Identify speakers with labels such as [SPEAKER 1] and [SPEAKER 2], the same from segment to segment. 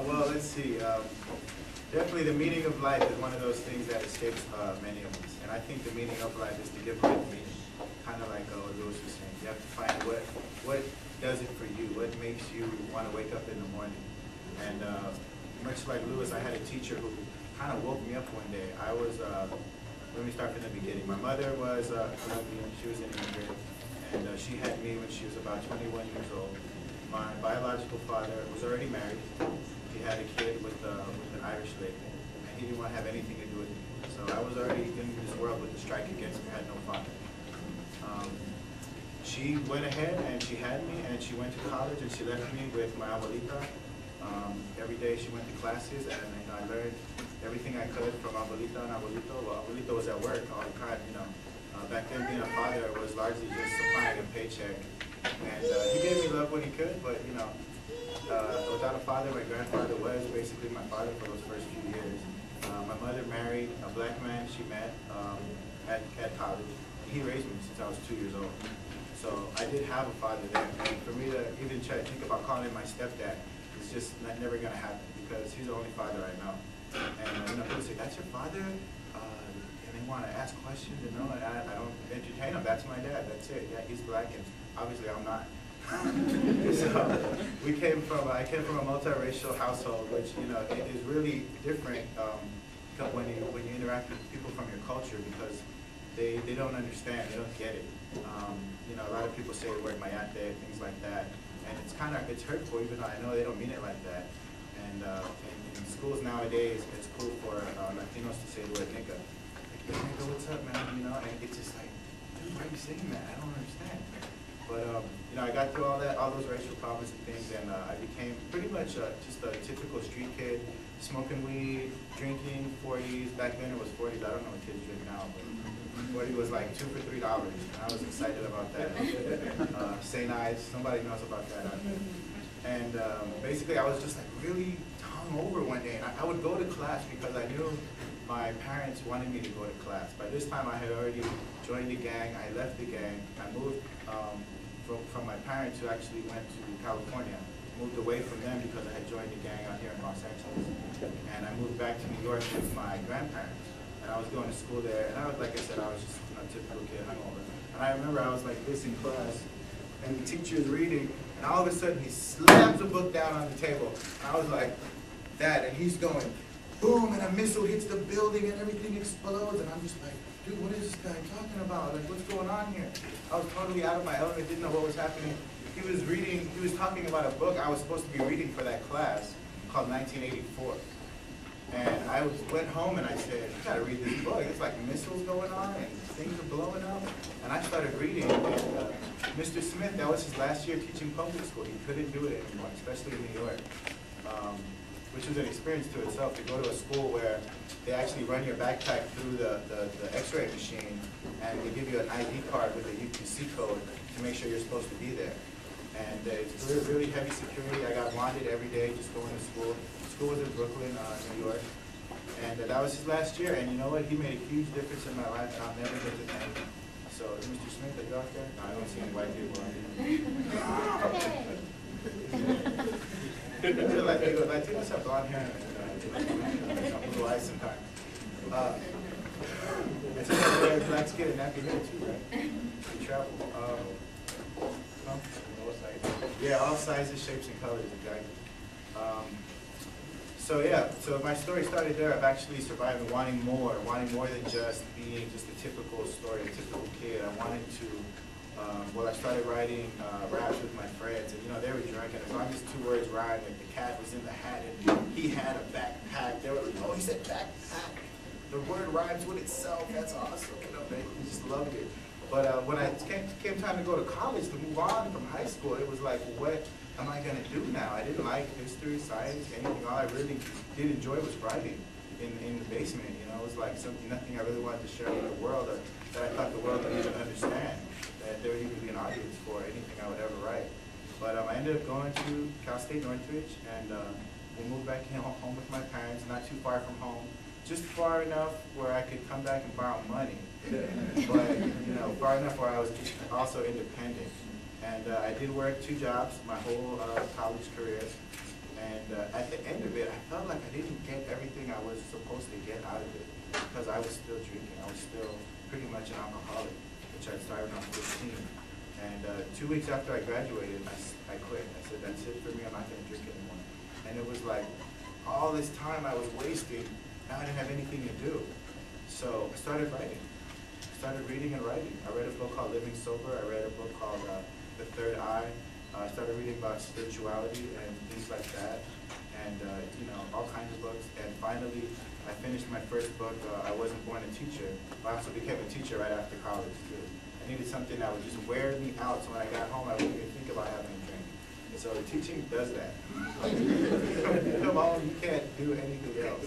[SPEAKER 1] Well, let's see. Definitely the meaning of life is one of those things that escapes many of us. And I think the meaning of life is to give life meaning. Kind of like what Louis was saying. You have to find what does it for you, what makes you want to wake up in the morning. And much like Louis, I had a teacher who kind of woke me up one day. I was, let me start from the beginning. My mother was Colombian, she was an immigrant, and she had me when she was about 21 years old. My biological father was already married. He had a kid with an Irish lady, and he didn't want to have anything to do with me. So I was already in this world with the strike against me. I had no father. She went ahead and she had me, and she went to college, and she left me with my abuelita. Every day she went to classes, and I learned everything I could from abuelita and abuelito. Well, abuelito was at work all the time, you know. Back then, being a father was largely just supplying a paycheck. And he gave me love when he could, but, you know, without a father, my grandfather was basically my father for those first few years. My mother married a black man she met at college. He raised me since I was 2 years old. So I did have a father there. And for me to even try to think about calling him my stepdad, it's just never going to happen because he's the only father I know. And you know, people say, "That's your father?" And they want to ask questions, you know, and I don't entertain them. That's my dad. That's it. Yeah, he's black, and obviously I'm not. So I came from a multiracial household, which, you know, it is really different when you interact with people from your culture, because they don't understand, they don't get it. You know, a lot of people say the word mayate, things like that, and it's hurtful, even though I know they don't mean it like that. And in schools nowadays, it's cool for Latinos to say the word nigga. Like, "Yo, nigga, what's up, man?" You know, and it's just like, dude, why are you saying that? I don't understand. But you know, I got through all those racial problems and things, and I became pretty much just a typical street kid, smoking weed, drinking 40s. Back then it was 40s. I don't know what kids drink now, but 40 was like 2 for $3, and I was excited about that. St. Ives, somebody knows about that. And basically, I was just like really hungover one day, and I would go to class because I knew my parents wanted me to go to class. By this time, I had already joined the gang. I left the gang. I moved from my parents, who actually went to California. Moved away from them because I had joined the gang out here in Los Angeles. And I moved back to New York with my grandparents. And I was going to school there, and I was, like I said, I was just a typical kid hungover. And I remember I was like this in class, and the teacher is reading, and all of a sudden he slams a book down on the table. And I was like, that, and he's going, boom, and a missile hits the building and everything explodes, and I'm just like, dude, what is this guy talking about? Like, what's going on here? I was totally out of my element, didn't know what was happening. He was talking about a book I was supposed to be reading for that class called 1984. And I went home and I said, "You gotta read this book. It's like missiles going on and things are blowing up." And I started reading, and Mr. Smith, that was his last year teaching public school. He couldn't do it anymore, especially in New York, which was an experience to itself, to go to a school where they actually run your backpack through the x-ray machine, and they give you an ID card with a UPC code to make sure you're supposed to be there. And it's really heavy security. I got wanted every day just going to school. School was in Brooklyn, New York. And that was his last year. And you know what? He made a huge difference in my life, and I'll never get to thank him. So, Mr. Smith, are you out there? No, I don't see any white people out here. Latinos have blonde hair and blue eyes sometimes. And sometimes black skin and nappy hair too, right? We travel. Yeah, all sizes, shapes, and colors, exactly. So my story started there. I've actually survived and wanting more than just being just a typical story, a typical kid. I wanted to, I started writing raps with my friends, and you know, they were drunk, and as long as 2 words rhymed, like the cat was in the hat, and he had a backpack. They were like, "Oh, he said backpack. The word rhymes with itself. That's awesome." You know, they just loved it. But when it came time to go to college, to move on from high school, it was like, what am I going to do now? I didn't like history, science, anything. All I really did enjoy was writing in the basement. You know, it was like nothing I really wanted to share with the world, or that I thought the world would even understand, that there would even be an audience for anything I would ever write. But I ended up going to Cal State Northridge, and we moved back home with my parents, not too far from home, just far enough where I could come back and borrow money. But, you know, far enough where I was also independent. And I did work 2 jobs my whole college career. And at the end of it, felt like I didn't get everything I was supposed to get out of it because I was still drinking. I was still pretty much an alcoholic, which I started when I was 15. And 2 weeks after I graduated, I quit. I said, that's it for me, I'm not going to drink anymore. And it was like, all this time I was wasting, now I didn't have anything to do. So I started writing. I started reading and writing. I read a book called Living Sober. I read a book called The Third Eye. I started reading about spirituality and things like that. And you know, all kinds of books. And finally, I finished my first book, I Wasn't Born a Teacher. I also became a teacher right after college, too. I needed something that would just wear me out, so when I got home, I wouldn't even think about having a drink. And so teaching does that. You come home, you can't do anything else.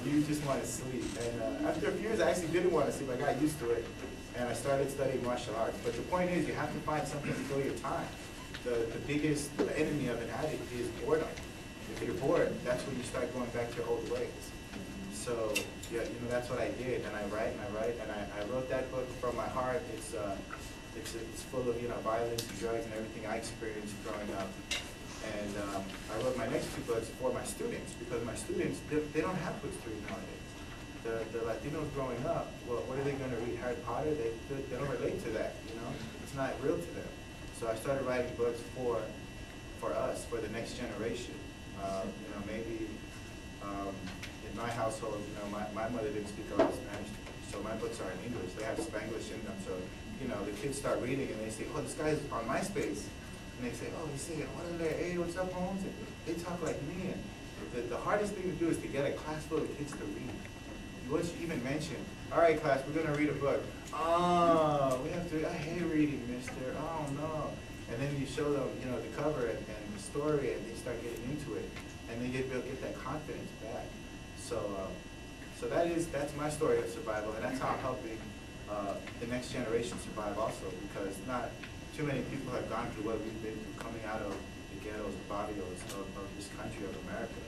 [SPEAKER 1] You just want to sleep. And after a few years, I actually didn't want to sleep. I got used to it, and I started studying martial arts. But the point is, you have to find something to fill your time. The biggest enemy of an addict is boredom. If you're bored, that's when you start going back to your old ways. So, yeah, you know, that's what I did, and I write, and I wrote that book from my heart. It's full of, you know, violence and drugs and everything I experienced growing up. And I wrote my next 2 books for my students, because my students, they don't have books to read nowadays. The Latinos growing up, well, what are they going to read? Harry Potter? They don't relate to that, you know? It's not real to them. So I started writing books for us, for the next generation. You know, maybe in my household, you know, my mother didn't speak a lot of Spanish, so my books are in English. They have Spanglish in them, so, you know, the kids start reading and they say, oh, this guy's on MySpace. And they say, oh, he's saying, what are they? Hey, what's up, Holmes? And they talk like me. And the hardest thing to do is to get a class full of kids to read. Once you even mention, all right, class, we're going to read a book. Oh, we have to, I hate reading, mister. Oh, no. And then you show them, you know, the cover and the story, and they start getting into it, and they get that confidence back. So, that's my story of survival, and that's how I'm helping the next generation survive also, because not too many people have gone through what we've been through coming out of the ghettos, the barrios of this country of America.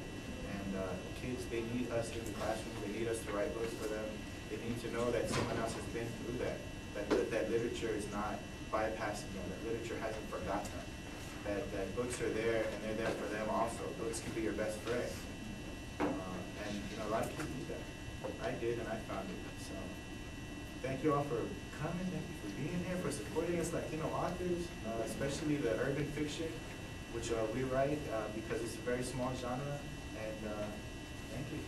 [SPEAKER 1] And kids, they need us in the classroom. They need us to write books for them. They need to know that someone else has been through that. That literature is not bypassing them. That literature hasn't forgotten them. That books are there, and they're there for them also. Books can be your best friend. And you know, a lot of kids need that. I did, and I found it. So thank you all for coming. Thank you for being here, for supporting us Latino authors, especially the urban fiction, which we write because it's a very small genre. And thank you.